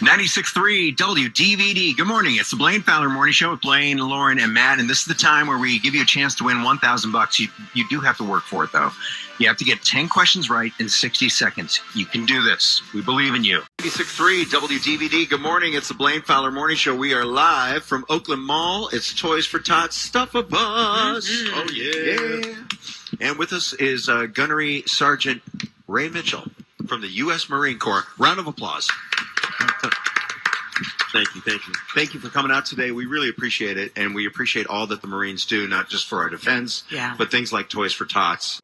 96.3 WDVD. Good morning. It's the Blaine Fowler Morning Show with Blaine, Lauren, and Matt. And this is the time where we give you a chance to win $1,000. You do have to work for it, though. You have to get 10 questions right in 60 seconds. You can do this. We believe in you. 96.3 WDVD. Good morning. It's the Blaine Fowler Morning Show. We are live from Oakland Mall. It's Toys for Tots Stuff of Us. Mm-hmm. Oh, yeah. And with us is Gunnery Sergeant Ray Mitchell from the U.S. Marine Corps. Round of applause. Thank you. Thank you for coming out today. We really appreciate it, and we appreciate all that the Marines do, not just for our defense, but things like Toys for Tots.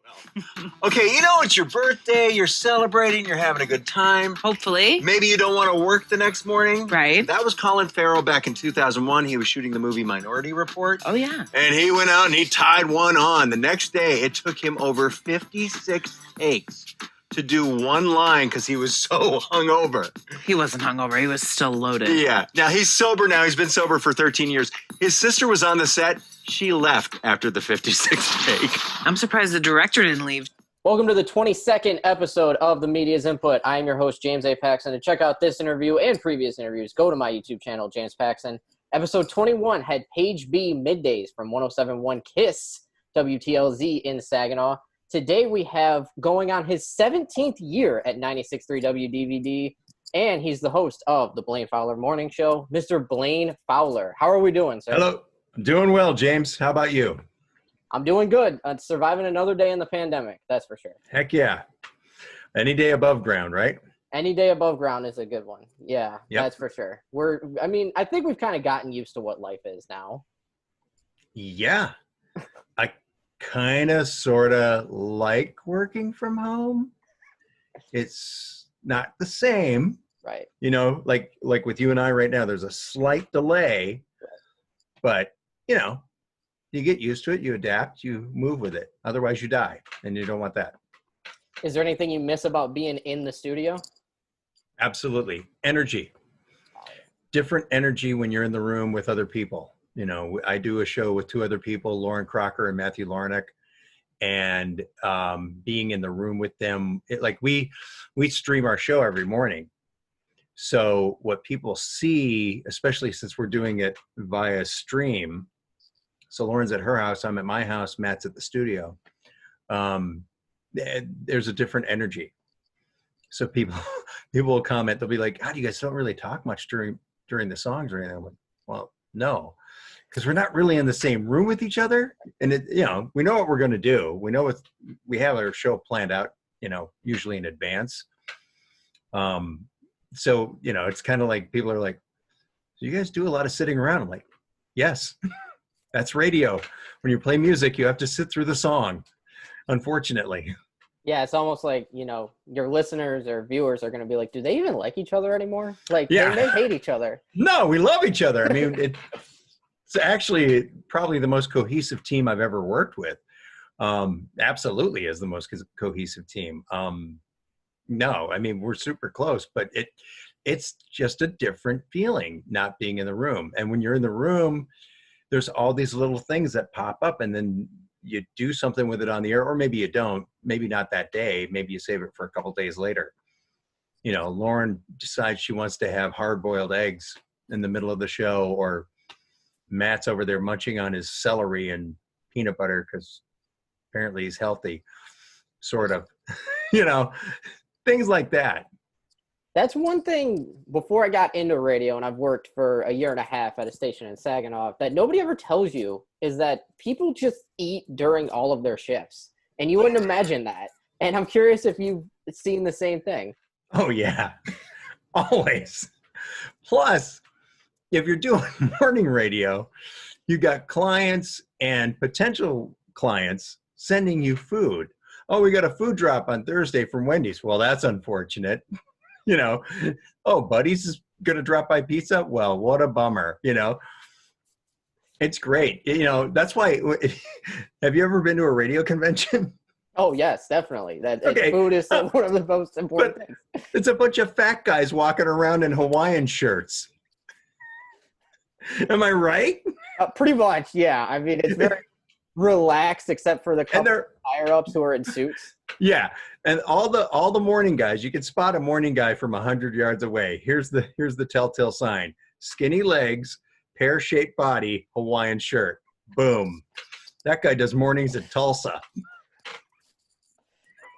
Okay, you know, it's your birthday, you're celebrating, you're having a good time. Hopefully. Maybe you don't want to work the next morning. Right. That was Colin Farrell back in 2001. He was shooting the movie Minority Report. Oh, yeah. And he went out and he tied one on. The next day, it took him over 56 takes to do one line because he was so hungover. He wasn't hungover. He was still loaded. Yeah. Now, he's sober now. He's been sober for 13 years. His sister was on the set. She left after the 56th take. I'm surprised the director didn't leave. Welcome to the 22nd episode of The Media's Input. I am your host, James A. Paxson. To check out this interview and previous interviews, go to my YouTube channel, James Paxson. Episode 21 had Page B middays from 107.1 KISS WTLZ in Saginaw. Today we have going on his 17th year at 96.3 WDVD, and he's the host of the Blaine Fowler Morning Show, Mr. Blaine Fowler. How are we doing, sir? Hello. Doing well, James. How about you? I'm doing good. Surviving another day in the pandemic, that's for sure. Heck yeah. Any day above ground, right? Any day above ground is a good one. Yeah, Yep. That's for sure. I think we've kind of gotten used to what life is now. Yeah. I kind of sort of like working from home. It's not the same. Right. You know, like with you and I right now, there's a slight delay, but you know, you get used to it, you adapt, you move with it. Otherwise you die, and you don't want that. Is there anything you miss about being in the studio? Absolutely. Energy. Different energy when you're in the room with other people. You know, I do a show with two other people, Lauren Crocker and Matthew Lornick, and being in the room with them, we stream our show every morning. So what people see, especially since we're doing it via stream, so Lauren's at her house, I'm at my house, Matt's at the studio. There's a different energy. So people will comment, they'll be like, "God, you guys don't really talk much during the songs or anything." I'm like, well, no, because we're not really in the same room with each other. And we know what we're going to do. We have our show planned out, usually in advance. So, it's kind of like people are like, "So you guys do a lot of sitting around?" I'm like, yes. That's radio. When you play music, you have to sit through the song, unfortunately. Yeah, it's almost like, your listeners or viewers are going to be like, do they even like each other anymore? Like, yeah. they hate each other. No, we love each other. I mean, it's actually probably the most cohesive team I've ever worked with. Absolutely is the most cohesive team. No, I mean, we're super close, but it's just a different feeling not being in the room. And when you're in the room, there's all these little things that pop up, and then you do something with it on the air, or maybe you don't, maybe not that day, maybe you save it for a couple days later. Lauren decides she wants to have hard-boiled eggs in the middle of the show, or Matt's over there munching on his celery and peanut butter because apparently he's healthy, sort of, things like that. That's one thing before I got into radio, and I've worked for a year and a half at a station in Saginaw, that nobody ever tells you is that people just eat during all of their shifts. And you wouldn't imagine that. And I'm curious if you've seen the same thing. Oh, yeah. Always. Plus, if you're doing morning radio, you got clients and potential clients sending you food. "Oh, we got a food drop on Thursday from Wendy's." Well, that's unfortunate. "Oh, Buddy's going to drop by pizza." Well, what a bummer, It's great. That's why, have you ever been to a radio convention? Oh, yes, definitely. Okay. Food is one of the most important things. It's a bunch of fat guys walking around in Hawaiian shirts. Am I right? Pretty much, yeah. I mean, it's very relaxed except for the couple higher-ups who are in suits. Yeah. And all the morning guys, you can spot a morning guy from 100 yards away. Here's the telltale sign: skinny legs, pear-shaped body, Hawaiian shirt. Boom. That guy does mornings at Tulsa.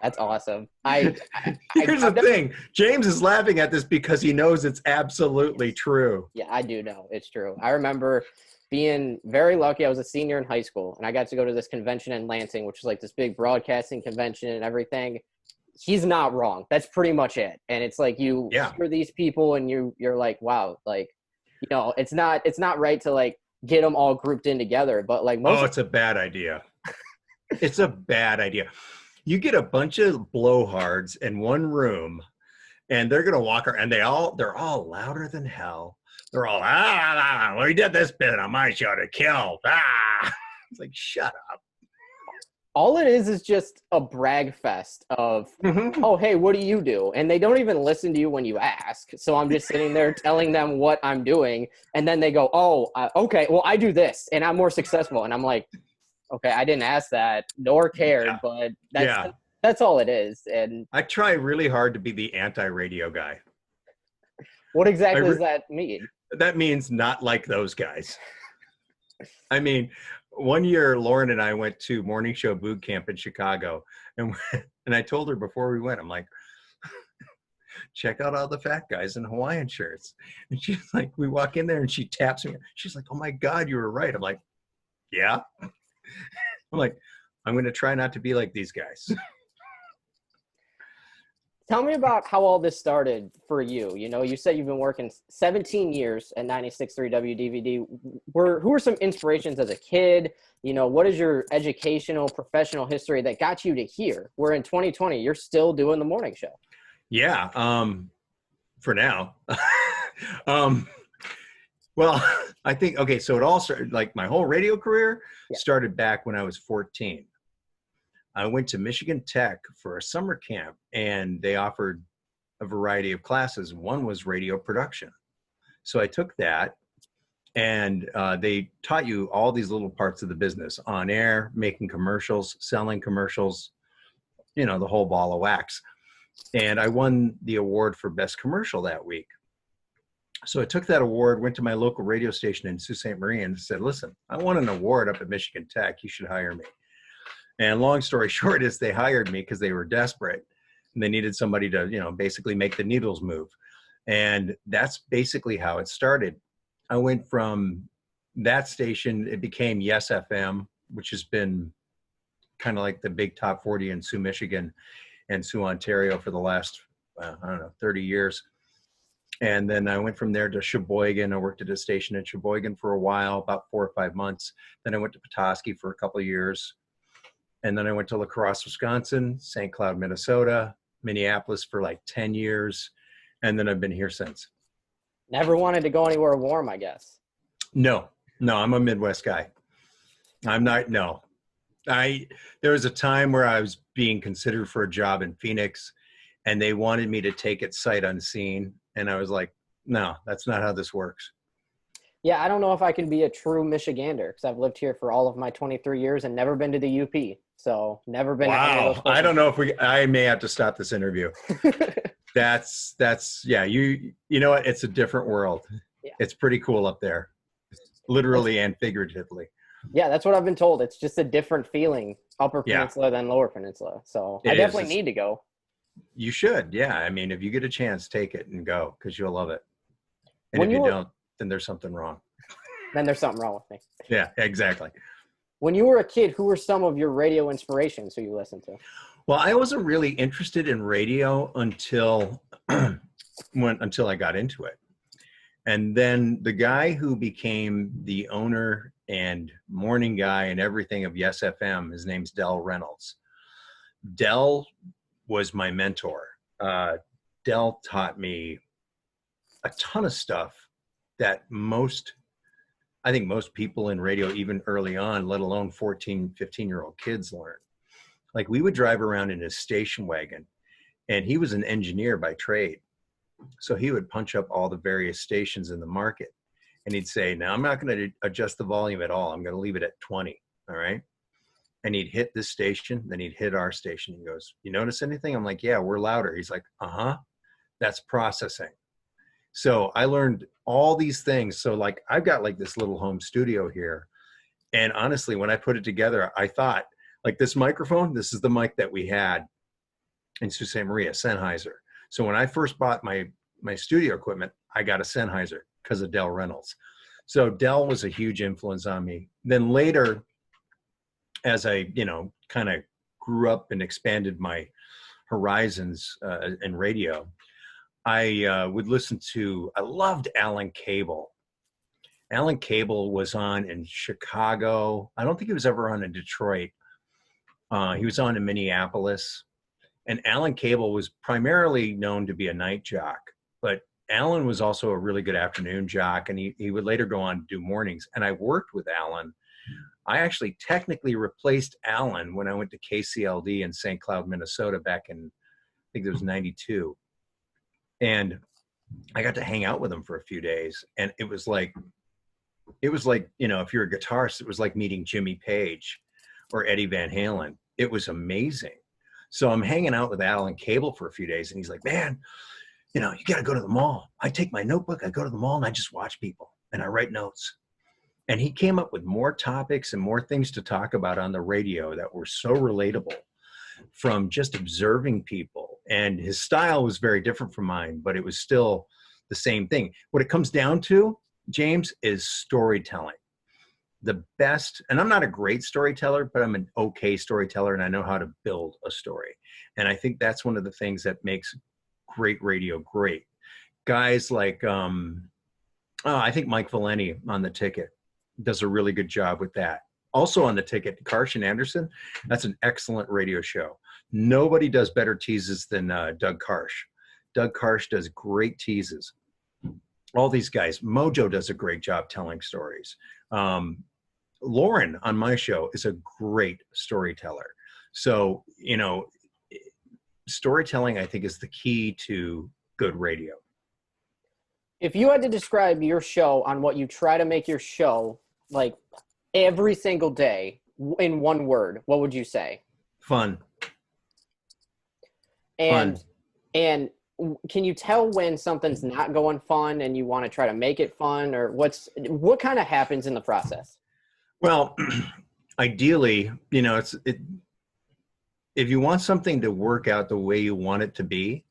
That's awesome. Here's the thing. James is laughing at this because he knows it's absolutely true. Yeah, I do know it's true. I remember being very lucky. I was a senior in high school, and I got to go to this convention in Lansing, which is like this big broadcasting convention and everything. He's not wrong. That's pretty much it. And it's like you hear these people, and you're like, wow, like, you know, it's not right to like get them all grouped in together. But like it's a bad idea. It's a bad idea. You get a bunch of blowhards in one room, and they're gonna walk around, and they're all louder than hell. They're all we did this bit on my show to kill. It's like, shut up. All it is just a brag fest of, oh, hey, what do you do? And they don't even listen to you when you ask. So I'm just sitting there telling them what I'm doing. And then they go, okay, well, I do this and I'm more successful. And I'm like, okay, I didn't ask that nor cared, but that's all it is. And I try really hard to be the anti-radio guy. What exactly does that mean? That means not like those guys. I mean, one year, Lauren and I went to morning show boot camp in Chicago, and I told her before we went, I'm like, check out all the fat guys in Hawaiian shirts. And she's like, we walk in there and she taps me. She's like, oh my God, you were right. I'm like, yeah. I'm like, I'm going to try not to be like these guys. Tell me about how all this started for you. You know, you said you've been working 17 years at 96.3 WDVD. Who were some inspirations as a kid? You know, what is your educational, professional history that got you to here? Where in 2020, you're still doing the morning show. Yeah, for now. Well, I think, okay, so it all started, like my whole radio career started back when I was 14. I went to Michigan Tech for a summer camp, and they offered a variety of classes. One was radio production. So I took that, and they taught you all these little parts of the business: on air, making commercials, selling commercials, you know, the whole ball of wax. And I won the award for best commercial that week. So I took that award, went to my local radio station in Sault Ste. Marie and said, listen, I won an award up at Michigan Tech. You should hire me. And long story short is they hired me because they were desperate and they needed somebody to, you know, basically make the needles move. And that's basically how it started. I went from that station, it became Yes FM, which has been kind of like the big top 40 in Sioux, Michigan and Sioux, Ontario for the last, 30 years. And then I went from there to Sheboygan. I worked at a station in Sheboygan for a while, about 4 or 5 months. Then I went to Petoskey for a couple of years. And then I went to La Crosse, Wisconsin, St. Cloud, Minnesota, Minneapolis for like 10 years. And then I've been here since. Never wanted to go anywhere warm, I guess. No, I'm a Midwest guy. I'm not, no. There was a time where I was being considered for a job in Phoenix, and they wanted me to take it sight unseen. And I was like, no, that's not how this works. Yeah, I don't know if I can be a true Michigander because I've lived here for all of my 23 years and never been to the UP. So never been. Wow. I don't know if I may have to stop this interview. That's yeah. You know what? It's a different world. Yeah. It's pretty cool up there, literally and figuratively. Yeah, that's what I've been told. It's just a different feeling, Upper Peninsula than Lower Peninsula. So I definitely need to go. You should. Yeah. I mean, if you get a chance, take it and go because you'll love it. And if you don't, then there's something wrong. Then there's something wrong with me. Yeah, exactly. When you were a kid, who were some of your radio inspirations who you listened to? Well, I wasn't really interested in radio until I got into it. And then the guy who became the owner and morning guy and everything of Yes FM, his name's Del Reynolds. Del was my mentor. Del taught me a ton of stuff that I think most people in radio, even early on, let alone 14, 15-year-old kids learn. Like we would drive around in his station wagon, and he was an engineer by trade. So he would punch up all the various stations in the market, and he'd say, now I'm not going to adjust the volume at all. I'm going to leave it at 20. All right. and he'd hit this station, then he'd hit our station. He goes, "You notice anything?" I'm like, "Yeah, we're louder." He's like, "Uh-huh, that's processing." So I learned all these things. So like I've got like this little home studio here. And honestly, when I put it together, I thought like this microphone, this is the mic that we had in Sault Ste. Maria, Sennheiser. So when I first bought my studio equipment, I got a Sennheiser because of Dell Reynolds. So Dell was a huge influence on me. Then later, as I, kind of grew up and expanded my horizons in radio, I would listen to, I loved Alan Cable. Alan Cable was on in Chicago. I don't think he was ever on in Detroit. He was on in Minneapolis. And Alan Cable was primarily known to be a night jock, but Alan was also a really good afternoon jock, and he would later go on to do mornings. And I worked with Alan. I actually technically replaced Alan when I went to KCLD in St. Cloud, Minnesota back in, I think it was 92. And I got to hang out with him for a few days. And it was like, if you're a guitarist, it was like meeting Jimmy Page or Eddie Van Halen. It was amazing. So I'm hanging out with Alan Cable for a few days, and he's like, "Man, you got to go to the mall." I take my notebook, I go to the mall, and I just watch people, and I write notes. And he came up with more topics and more things to talk about on the radio that were so relatable from just observing people. And his style was very different from mine, but it was still the same thing. What it comes down to, James, is storytelling. The best, and I'm not a great storyteller, but I'm an okay storyteller, and I know how to build a story. And I think that's one of the things that makes great radio great. Guys like, I think Mike Valeni on The Ticket does a really good job with that. Also on The Ticket, Karsh and Anderson, that's an excellent radio show. Nobody does better teases than Doug Karsh. Doug Karsh does great teases. All these guys, Mojo does a great job telling stories. Lauren on my show is a great storyteller. So, storytelling, I think, is the key to good radio. If you had to describe your show on what you try to make your show like every single day in one word, what would you say? Fun. And can you tell when something's not going fun and you want to try to make it fun, or what kind of happens in the process? Well, ideally, if you want something to work out the way you want it to be,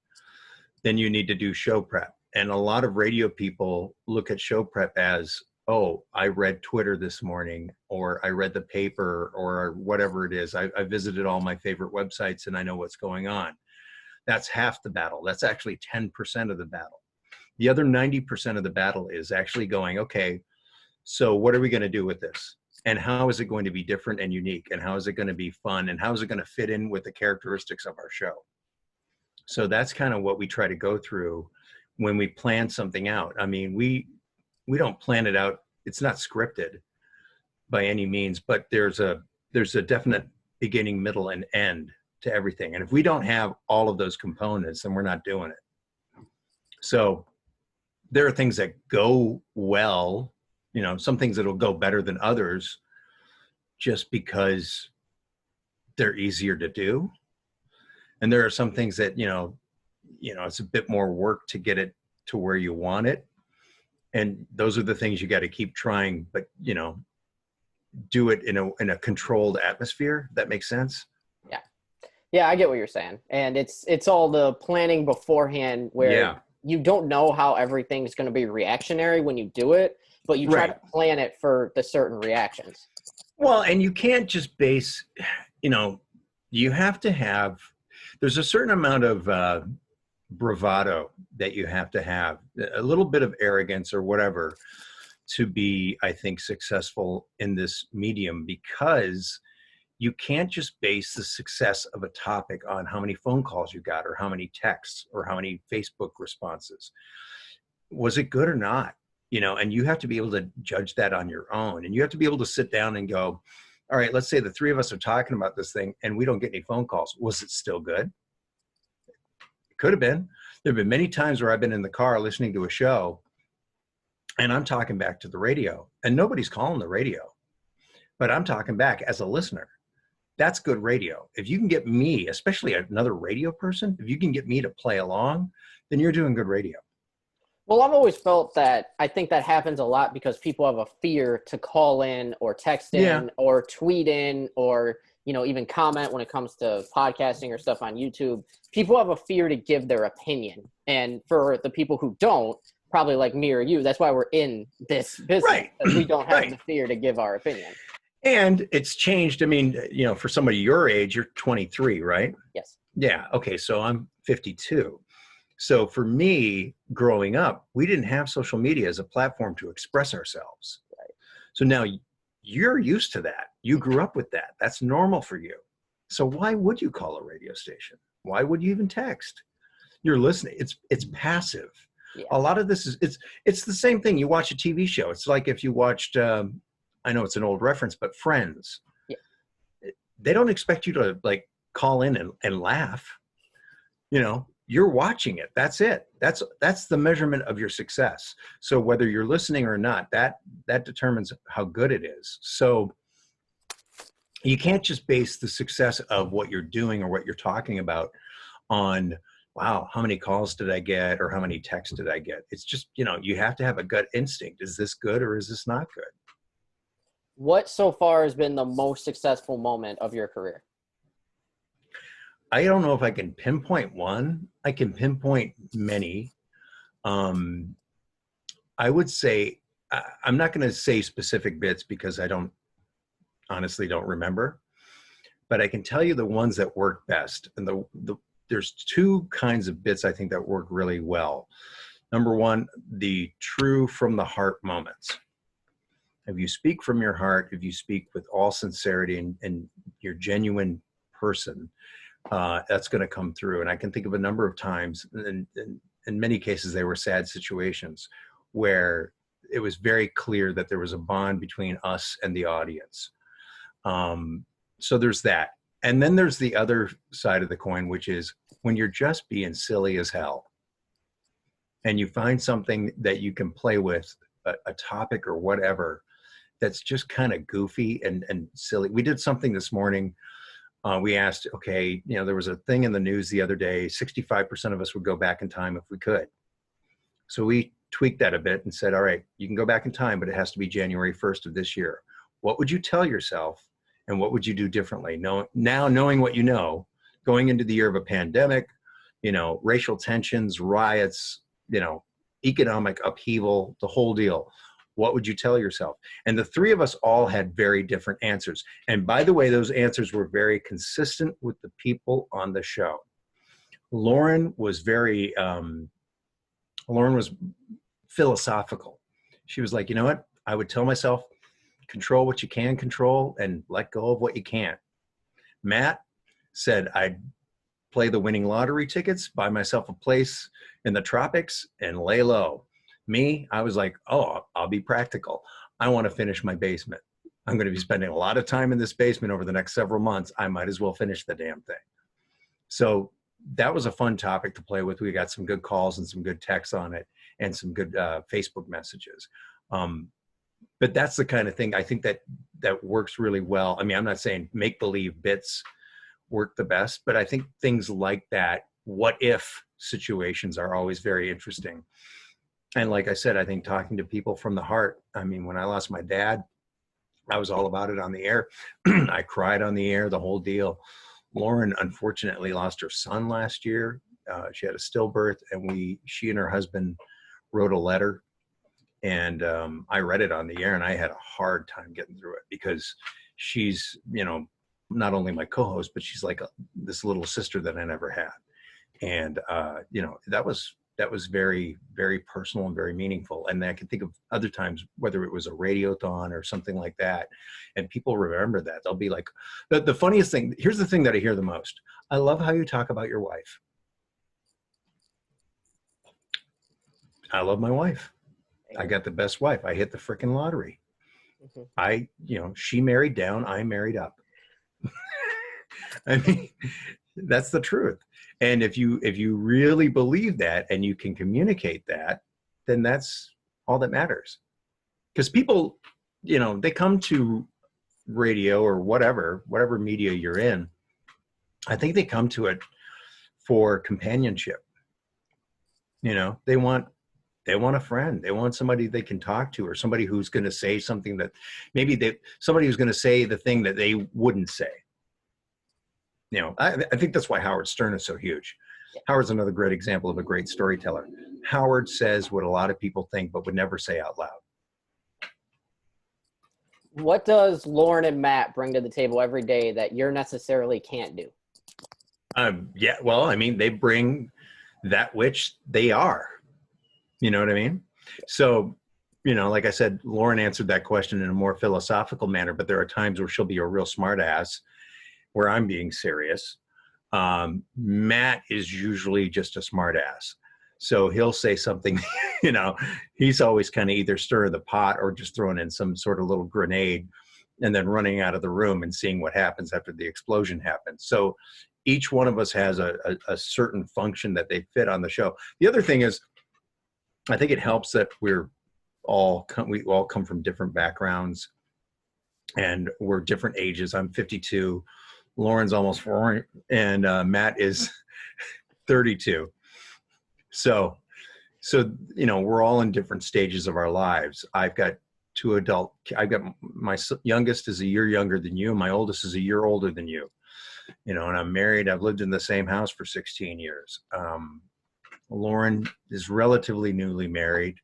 then you need to do show prep. And a lot of radio people look at show prep as, oh, I read Twitter this morning, or I read the paper, or whatever it is. I visited all my favorite websites and I know what's going on. That's half the battle. That's actually 10% of the battle. The other 90% of the battle is actually going, okay, so what are we going to do with this? And how is it going to be different and unique? And how is it going to be fun? And how is it going to fit in with the characteristics of our show? So that's kind of what we try to go through when we plan something out. I mean, we don't plan it out. It's not scripted by any means, but there's a definite beginning, middle, and end to everything. And if we don't have all of those components, then we're not doing it. So there are things that go well, some things that'll go better than others just because they're easier to do. And there are some things that, it's a bit more work to get it to where you want it. And those are the things you got to keep trying, but, do it in a controlled atmosphere. That makes sense. Yeah, I get what you're saying. And it's all the planning beforehand where you don't know how everything's going to be reactionary when you do it, but you try to plan it for the certain reactions. Well, and you can't just base, you have to have, there's a certain amount of bravado that you have to have, a little bit of arrogance or whatever to be, I think, successful in this medium, because you can't just base the success of a topic on how many phone calls you got or how many texts or how many Facebook responses. Was it good or not? And you have to be able to judge that on your own. And you have to be able to sit down and go, all right, let's say the three of us are talking about this thing and we don't get any phone calls. Was it still good? It could have been. There have been many times where I've been in the car listening to a show and I'm talking back to the radio and nobody's calling the radio, but I'm talking back as a listener. that's good radio. If you can get me, especially another radio person, if you can get me to play along, then you're doing good radio. Well, I've always felt that I think that happens a lot because people have a fear to call in or text in or tweet in or, even comment when it comes to podcasting or stuff on YouTube. People have a fear to give their opinion. And for the people who don't, probably like me or you, that's why we're in this business. Right. Because we don't have the fear to give our opinion. And it's changed. I mean, for somebody your age, you're 23, right? Yes. Yeah. Okay. So I'm 52. So for me, growing up, we didn't have social media as a platform to express ourselves. Right. So now you're used to that. You grew up with that. That's normal for you. So why would you call a radio station? Why would you even text? You're listening. It's passive. Yeah. A lot of this is it's the same thing. You watch a TV show. It's like if you watched. I know it's an old reference, but Friends. Yeah. They don't expect you to like call in and laugh. You're watching it. That's it. That's the measurement of your success. So whether you're listening or not, that determines how good it is. So you can't just base the success of what you're doing or what you're talking about on, wow, how many calls did I get or how many texts did I get? It's just, you have to have a gut instinct. Is this good or is this not good? What so far has been the most successful moment of your career? I don't know if I can pinpoint one. I can pinpoint many. I would say, I'm not going to say specific bits because I honestly don't remember, but I can tell you the ones that work best. And there's two kinds of bits I think that work really well. Number one, the true from the heart moments. If you speak from your heart, if you speak with all sincerity and you're genuine person, that's going to come through. And I can think of a number of times, and in many cases, they were sad situations where it was very clear that there was a bond between us and the audience. So there's that. And then there's the other side of the coin, which is when you're just being silly as hell and you find something that you can play with, a topic or whatever, that's just kind of goofy and silly. We did something this morning. We asked, okay, there was a thing in the news the other day, 65% of us would go back in time if we could. So we tweaked that a bit and said, all right, you can go back in time, but it has to be January 1st of this year. What would you tell yourself and what would you do differently? Now knowing what you know, going into the year of a pandemic, racial tensions, riots, economic upheaval, the whole deal. What would you tell yourself? And the three of us all had very different answers. And by the way, those answers were very consistent with the people on the show. Lauren was philosophical. She was like, you know what? I would tell myself, control what you can control and let go of what you can't. Matt said, I'd play the winning lottery tickets, buy myself a place in the tropics and lay low. Me, I was like, oh, I'll be practical. I want to finish my basement. I'm going to be spending a lot of time in this basement over the next several months. I might as well finish the damn thing. So that was a fun topic to play with. We got some good calls and some good texts on it and some good Facebook messages. But that's the kind of thing I think that works really well. I mean, I'm not saying make-believe bits work the best, but I think things like that, what if situations are always very interesting. And like I said, I think talking to people from the heart. I mean, when I lost my dad, I was all about it on the air. I cried on the air, the whole deal. Lauren, unfortunately, lost her son last year. She had a stillbirth, and she and her husband wrote a letter. And I read it on the air, and I had a hard time getting through it because she's, not only my co-host, but she's like this little sister that I never had. And, that was very, very personal and very meaningful. And I can think of other times, whether it was a radiothon or something like that, and people remember that. They'll be like, the funniest thing, here's the thing that I hear the most. I love how you talk about your wife. I love my wife. I got the best wife. I hit the freaking lottery. Mm-hmm. She married down, I married up. I mean, that's the truth. And if you really believe that and you can communicate that, then that's all that matters. Because people, they come to radio or whatever media you're in, I think they come to it for companionship. You know, they want a friend. They want somebody they can talk to, or somebody who's going to say something that somebody who's going to say the thing that they wouldn't say. You know, I think that's why Howard Stern is so huge. Howard's another great example of a great storyteller. Howard says what a lot of people think, but would never say out loud. What does Lauren and Matt bring to the table every day that you're necessarily can't do? Yeah, well, I mean, they bring that which they are. You know what I mean? So, you know, like I said, Lauren answered that question in a more philosophical manner, but there are times where she'll be a real smart ass where I'm being serious. Matt is usually just a smart ass. So he'll say something, you know, he's always kind of either stirring the pot or just throwing in some sort of little grenade and then running out of the room and seeing what happens after the explosion happens. So each one of us has a certain function that they fit on the show. The other thing is, I think it helps that we all come from different backgrounds and we're different ages. I'm 52. Lauren's almost 4, and Matt is 32. So, you know, we're all in different stages of our lives. I've got my youngest is a year younger than you. My oldest is a year older than you, you know, and I'm married. I've lived in the same house for 16 years. Lauren is relatively newly married.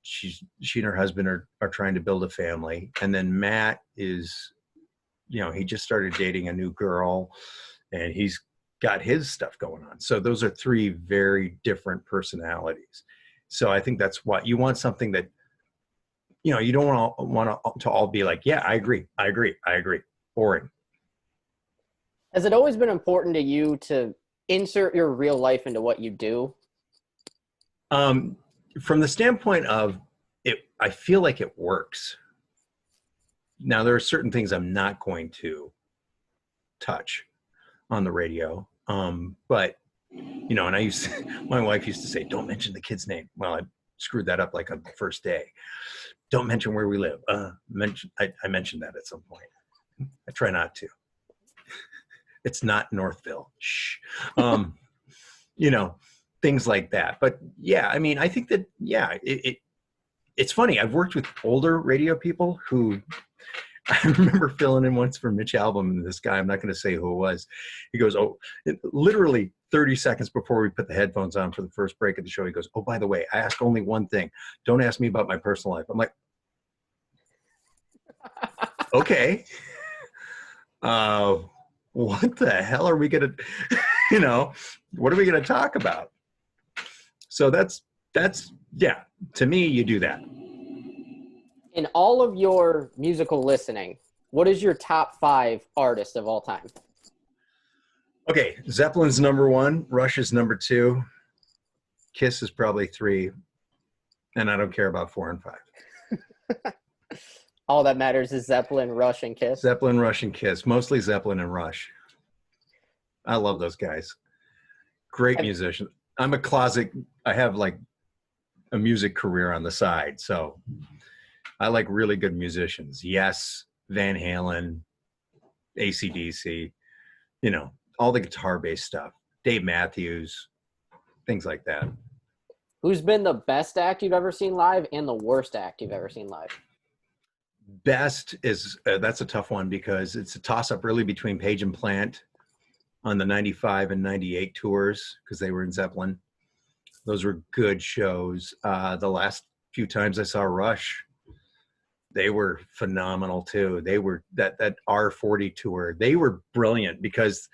She and her husband are trying to build a family. And then Matt is, you know, he just started dating a new girl and he's got his stuff going on. So those are 3 very different personalities. So I think that's what you want, something that, you know, you don't want to all be like, yeah, I agree. Boring. Has it always been important to you to insert your real life into what you do? From the standpoint of it, I feel like it works. Now, there are certain things I'm not going to touch on the radio. But, you know, and my wife used to say, don't mention the kid's name. Well, I screwed that up like on the first day. Don't mention where we live. I mentioned that at some point. I try not to. It's not Northville. Shh. You know, things like that. But yeah, I mean, I think that, yeah, it's funny. I've worked with older radio people who, I remember filling in once for Mitch Albom, and this guy, I'm not going to say who it was. He goes, literally 30 seconds before we put the headphones on for the first break of the show, he goes, oh, by the way, I ask only one thing. Don't ask me about my personal life. I'm like, okay. What the hell are we going to, you know, what are we going to talk about? So that's, yeah, to me, you do that. In all of your musical listening, what is your top 5 artists of all time? Okay, Zeppelin's number 1, Rush is number 2, Kiss is probably 3, and I don't care about 4 and 5. All that matters is Zeppelin, Rush, and Kiss? Zeppelin, Rush, and Kiss. Mostly Zeppelin and Rush. I love those guys. Great musicians. I have like a music career on the side, so I like really good musicians. Yes, Van Halen, AC/DC, you know, all the guitar-based stuff. Dave Matthews, things like that. Who's been the best act you've ever seen live and the worst act you've ever seen live? Best is, that's a tough one because it's a toss-up really between Page and Plant on the 95 and 98 tours because they were in Zeppelin. Those were good shows. The last few times I saw Rush, they were phenomenal too. They were that R40 tour. They were brilliant because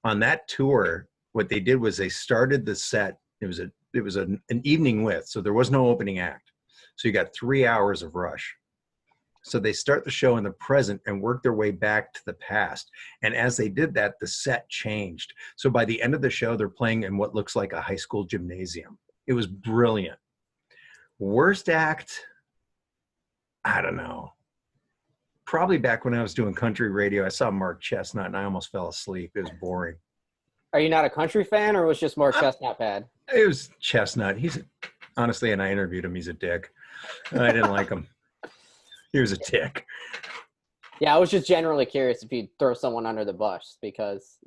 on that tour, what they did was they started the set. It was an evening with, so there was no opening act. So you got 3 hours of Rush. So they start the show in the present and work their way back to the past. And as they did that, the set changed. So by the end of the show, they're playing in what looks like a high school gymnasium. It was brilliant. Worst act, I don't know. Probably back when I was doing country radio, I saw Mark Chestnut and I almost fell asleep. It was boring. Are you not a country fan, or was just Mark Chestnut bad? It was Chestnut. Honestly, and I interviewed him. He's a dick. I didn't like him. He was a dick. Yeah, I was just generally curious if you'd throw someone under the bus because,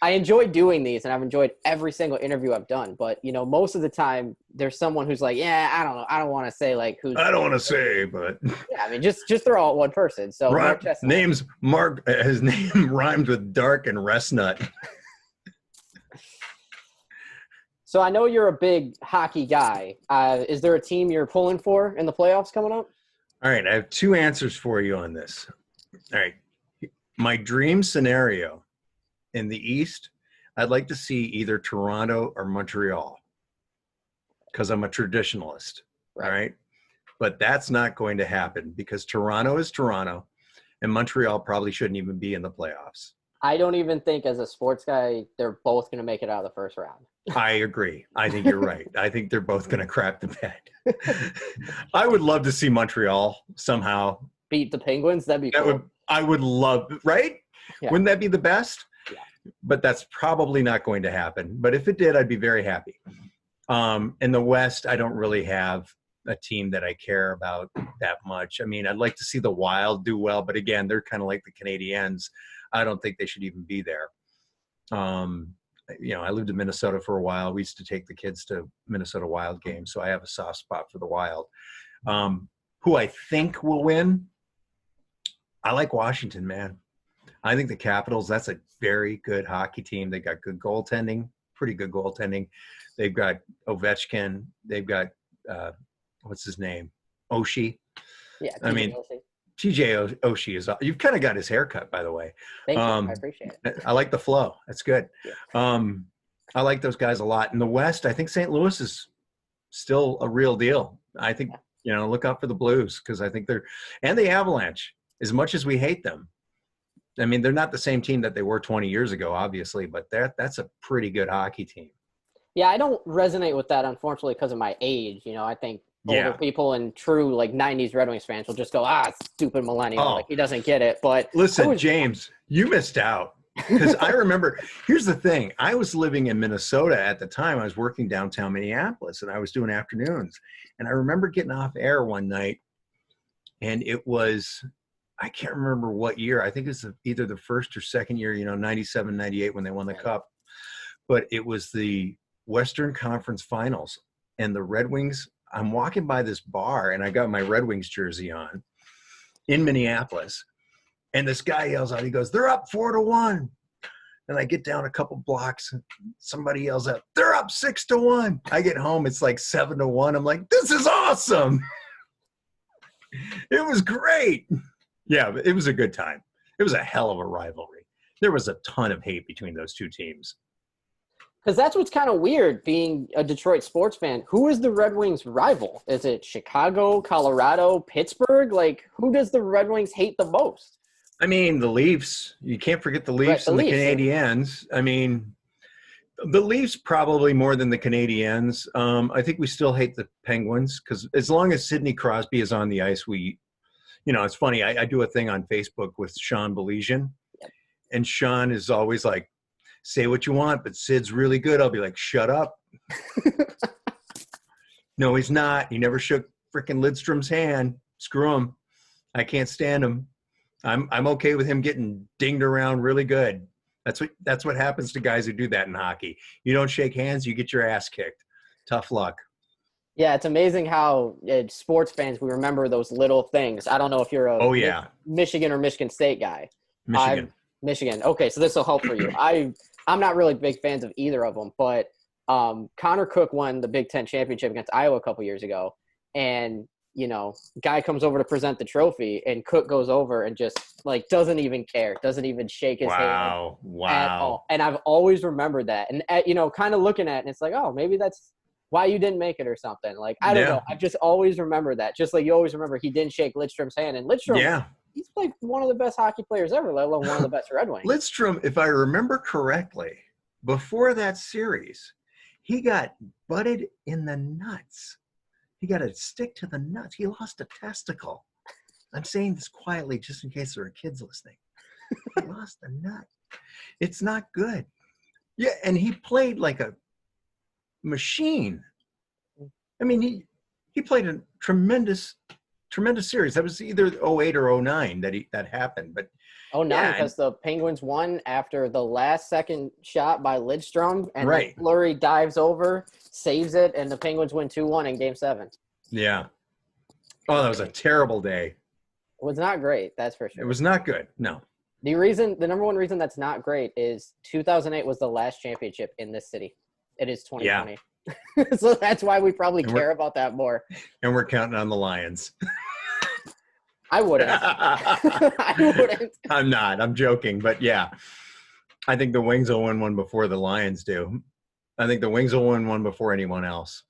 I enjoy doing these and I've enjoyed every single interview I've done. But, most of the time there's someone who's like, yeah, I don't know. I don't want to say like who's. I don't want to say, but. Yeah, I mean, just throw out one person. So Mark Chestnut. Name's Mark. His name rhymes with dark and Restnut. So I know you're a big hockey guy. Is there a team you're pulling for in the playoffs coming up? All right, I have two answers for you on this. All right, my dream scenario in the East, I'd like to see either Toronto or Montreal because I'm a traditionalist, Right. all right? But that's not going to happen because Toronto is Toronto and Montreal probably shouldn't even be in the playoffs. I don't even think as a sports guy, they're both going to make it out of the first round. I agree. I think you're right. I think they're both going to crap the bed. I would love to see Montreal somehow Beat the Penguins? That'd be cool. I would love, right? Yeah. Wouldn't that be the best? Yeah. But that's probably not going to happen. But if it did, I'd be very happy. In the West, I don't really have a team that I care about that much. I mean, I'd like to see the Wild do well, but again, they're kind of like the Canadiens. I don't think they should even be there. I lived in Minnesota for a while. We used to take the kids to Minnesota Wild games, so I have a soft spot for the Wild. Who I think will win, I like Washington, man. I think the Capitals, that's a very good hockey team. They got good goaltending, pretty good goaltending. They've got Ovechkin. They've got, what's his name? Oshie. Yeah, I mean, TJ Oshie is – you've kind of got his haircut, by the way. Thank you. I appreciate it. I like the flow. That's good. Yeah. I like those guys a lot. In the West, I think St. Louis is still a real deal. I think, look out for the Blues because I think they're – and the Avalanche, as much as we hate them. I mean, they're not the same team that they were 20 years ago, obviously, but that's a pretty good hockey team. Yeah, I don't resonate with that, unfortunately, because of my age. I think older people and true, 90s Red Wings fans will just go, stupid millennial. He doesn't get it. But listen, James, you missed out. Because I remember, here's the thing. I was living in Minnesota at the time. I was working downtown Minneapolis, and I was doing afternoons. And I remember getting off air one night, and it was – I can't remember what year. I think it's either the first or second year, 97, 98 when they won the Cup. But it was the Western Conference Finals. And the Red Wings, I'm walking by this bar, and I got my Red Wings jersey on in Minneapolis. And this guy yells out, he goes, "They're up 4-1. And I get down a couple blocks, and somebody yells out, "They're up 6-1. I get home, it's like 7-1. I'm like, this is awesome. It was great. Yeah, it was a good time. It was a hell of a rivalry. There was a ton of hate between those two teams. Because that's what's kind of weird, being a Detroit sports fan. Who is the Red Wings' rival? Is it Chicago, Colorado, Pittsburgh? Who does the Red Wings hate the most? I mean, the Leafs. You can't forget the Leafs and the Canadiens. I mean, the Leafs probably more than the Canadiens. I think we still hate the Penguins because as long as Sidney Crosby is on the ice, it's funny. I do a thing on Facebook with Sean Belesian, and Sean is always like, "Say what you want, but Sid's really good." I'll be like, "Shut up." No, he's not. He never shook frickin' Lidstrom's hand. Screw him. I can't stand him. I'm okay with him getting dinged around really good. That's what happens to guys who do that in hockey. You don't shake hands, you get your ass kicked. Tough luck. Yeah, it's amazing how sports fans, we remember those little things. I don't know if you're a Michigan or Michigan State guy. Michigan. Okay, so this will help for you. I'm not really big fans of either of them, but Connor Cook won the Big Ten championship against Iowa a couple years ago. And, guy comes over to present the trophy, and Cook goes over and just, doesn't even care, doesn't even shake his hand at all. And I've always remembered that. And, kind of looking at it, and it's like, oh, maybe that's why you didn't make it or something. I don't know. I've just always remembered that. Just like you always remember he didn't shake Lidstrom's hand. And Lidstrom, he's one of the best hockey players ever, let alone one of the best Red Wings. Lidstrom, if I remember correctly, before that series, he got butted in the nuts. He got a stick to the nuts. He lost a testicle. I'm saying this quietly just in case there are kids listening. He lost a nut. It's not good. Yeah, and he played like a machine. I mean, he played a tremendous tremendous series. That was either 08 or 09 that happened. But Oh, no, Yeah, because the Penguins won after the last second shot by Lidstrom, and Right. then Fleury dives over, saves it, and the Penguins win 2-1 in Game 7. yeah. Oh, that was a terrible day. It was not great, that's for It sure. was not good. No. The number one reason that's not great is 2008 was the last championship in this city. It is 2020. So that's why we probably And we're- care about that more. And we're counting on the Lions. I wouldn't. I wouldn't. I'm not. I'm joking. But yeah, I think the Wings will win one before the Lions do. I think the Wings will win one before anyone else.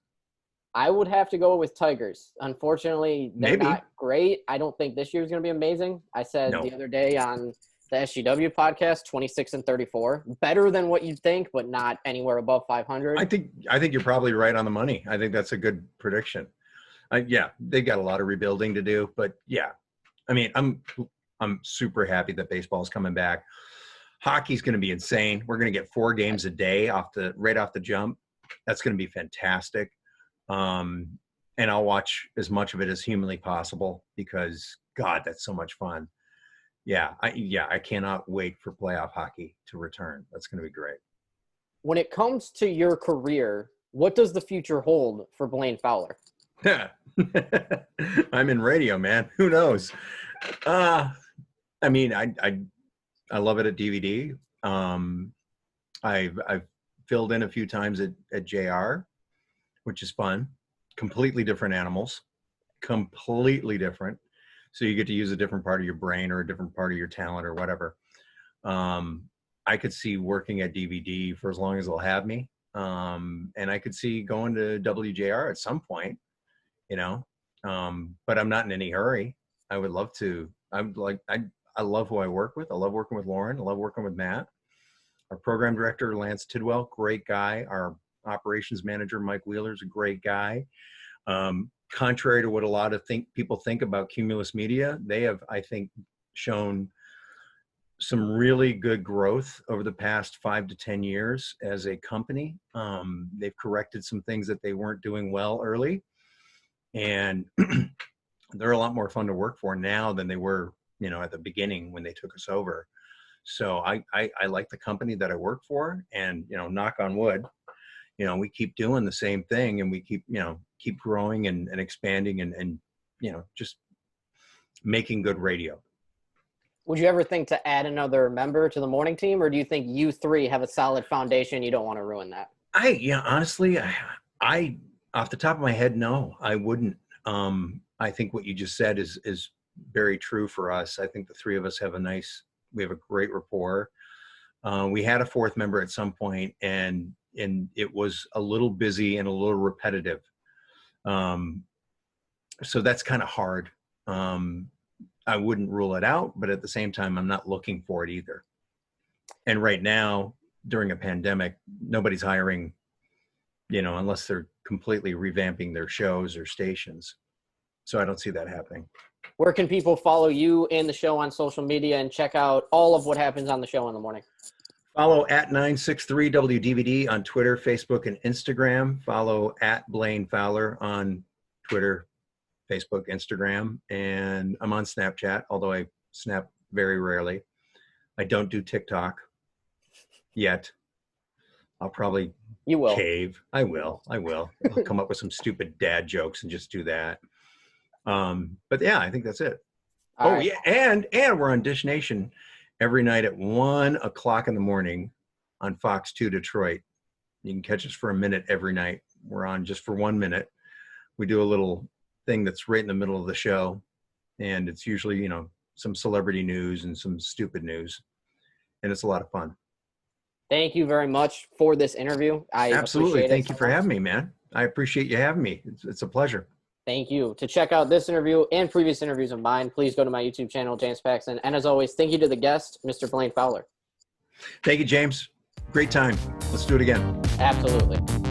I would have to go with Tigers. Unfortunately, they're Maybe. not great. I don't think this year is going to be amazing. I said No. the other day on the SGW podcast, 26-34, better than what you'd think, but not anywhere above 500. I think you're probably right on the money. I think that's a good prediction. Yeah, they got a lot of rebuilding to do, but yeah, I mean, I'm super happy that baseball is coming back. Hockey's going to be insane. We're going to get 4 games a day right off the jump. That's going to be fantastic. And I'll watch as much of it as humanly possible because God, that's so much fun. Yeah, I cannot wait for playoff hockey to return. That's going to be great. When it comes to your career, what does the future hold for Blaine Fowler? I'm in radio, man. Who knows? I mean, I love it at DVD. I've filled in a few times at JR, which is fun. Completely different animals, completely different. So you get to use a different part of your brain or a different part of your talent or whatever. I could see working at DVD for as long as they'll have me. And I could see going to WJR at some point, but I'm not in any hurry. I would love to. I love who I work with. I love working with Lauren. I love working with Matt. Our program director, Lance Tidwell, great guy. Our operations manager, Mike Wheeler, is a great guy. Contrary to what a lot of people think about Cumulus Media, they have, I think, shown some really good growth over the past 5 to 10 years as a company. They've corrected some things that they weren't doing well early. And they're a lot more fun to work for now than they were, at the beginning when they took us over. So I like the company that I work for, and, knock on wood, we keep doing the same thing, and we keep growing and expanding and just making good radio. Would you ever think to add another member to the morning team, or do you think you three have a solid foundation? You don't want to ruin that? Honestly, I off the top of my head, no, I wouldn't. I think what you just said is very true for us. I think the three of us we have a great rapport. We had a fourth member at some point, and it was a little busy and a little repetitive. So that's kind of hard. I wouldn't rule it out, but at the same time, I'm not looking for it either. And right now, during a pandemic, nobody's hiring, unless they're completely revamping their shows or stations. So I don't see that happening. Where can people follow you and the show on social media and check out all of what happens on the show in the morning? Follow at 963 WDVD on Twitter, Facebook, and Instagram. Follow at Blaine Fowler on Twitter, Facebook, Instagram. And I'm on Snapchat, although I snap very rarely. I don't do TikTok yet. I'll probably cave. I will. I'll come up with some stupid dad jokes and just do that. But yeah, I think that's it. All right. Yeah. And we're on Dish Nation every night at 1:00 in the morning on Fox 2 Detroit. You can catch us for a minute every night. We're on just for 1 minute. We do a little thing that's right in the middle of the show. And it's usually, some celebrity news and some stupid news. And it's a lot of fun. Thank you very much for this interview. Absolutely. Thank you for having me, man. I appreciate you having me. It's a pleasure. Thank you. To check out this interview and previous interviews of mine, please go to my YouTube channel, James Paxton. And as always, thank you to the guest, Mr. Blaine Fowler. Thank you, James. Great time. Let's do it again. Absolutely.